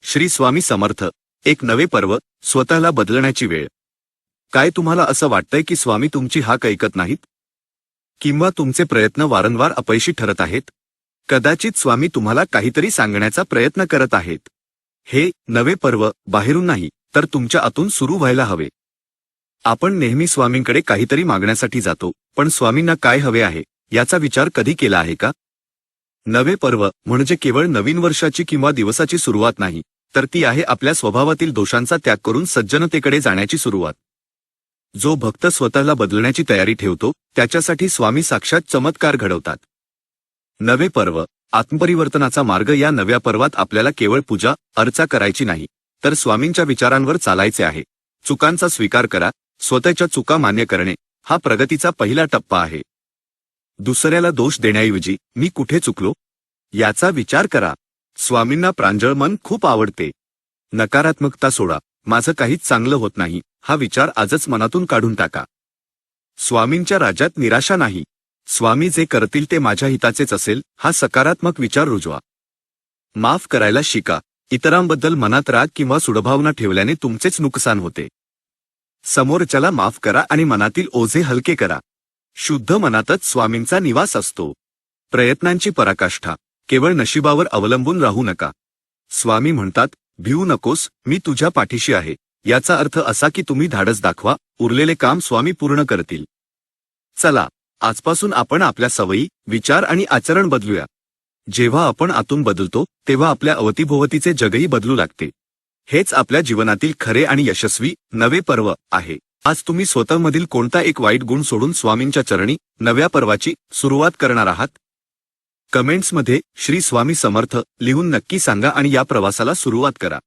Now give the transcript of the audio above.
श्री स्वामी समर्थ. एक नवे पर्व, स्वतःला बदलण्याची वेळ. काय तुम्हाला असं वाटतंय की स्वामी तुमची हाक ऐकत नाहीत? किंवा तुमचे प्रयत्न वारंवार अपयशी ठरत आहेत? कदाचित स्वामी तुम्हाला काहीतरी सांगण्याचा प्रयत्न करत आहेत. हे नवे पर्व बाहेरून नाही, तर तुमच्या आतून सुरू व्हायला हवे. आपण नेहमी स्वामींकडे काहीतरी मागण्यासाठी जातो, पण स्वामींना काय हवे आहे याचा विचार कधी केला आहे का? नवे पर्व म्हणजे केवळ नवीन वर्षाची किंवा दिवसाची सुरुवात नाही, तर ती आहे आपल्या स्वभावातील दोषांचा त्याग करून सज्जनतेकडे जाण्याची सुरुवात. जो भक्त स्वतःला बदलण्याची तयारी ठेवतो, त्याच्यासाठी स्वामी साक्षात चमत्कार घडवतात. नवे पर्व, आत्मपरिवर्तनाचा मार्ग. या नव्या पर्वात आपल्याला केवळ पूजा अर्चा करायची नाही, तर स्वामींच्या विचारांवर चालायचे आहे. चुकांचा स्वीकार करा. स्वतःच्या चुका मान्य करणे हा प्रगतीचा पहिला टप्पा आहे. दुसऱ्याला दोष देण्याऐवजी मी कुठे चुकलो याचा विचार करा. स्वामींना प्रांजळ मन खूप आवडते. नकारात्मकता सोडा. माझं काहीच चांगलं होत नाही हा विचार आजच मनातून काढून टाका. स्वामींच्या राज्यात निराशा नाही. स्वामी जे करतील ते माझ्या हिताचेच असेल हा सकारात्मक विचार रुजवा. माफ करायला शिका. इतरांबद्दल मनात राग किंवा सूडभावना ठेवल्याने तुमचेच नुकसान होते. समोरच्याला माफ करा आणि मनातील ओझे हलके करा. शुद्ध मनातच स्वामींचा निवास असतो. प्रयत्नांची पराकाष्ठा. केवळ नशिबावर अवलंबून राहू नका. स्वामी म्हणतात, भिवू नकोस, मी तुझ्या पाठीशी आहे. याचा अर्थ असा की तुम्ही धाडस दाखवा, उरलेले काम स्वामी पूर्ण करतील. चला, आजपासून आपण आपल्या सवयी, विचार आणि आचरण बदलूया. जेव्हा आपण आतून बदलतो, तेव्हा आपल्या अवतीभोवतीचे जगही बदलू लागते. हेच आपल्या जीवनातील खरे आणि यशस्वी नवे पर्व आहे. आज तुम्ही स्वतःमधील कोणता एक वाईट गुण सोडून स्वामींच्या चरणी नव्या पर्वाची सुरुवात करणार आहात? कमेंट्समध्ये श्री स्वामी समर्थ लिहून नक्की सांगा आणि या प्रवासाला सुरुवात करा.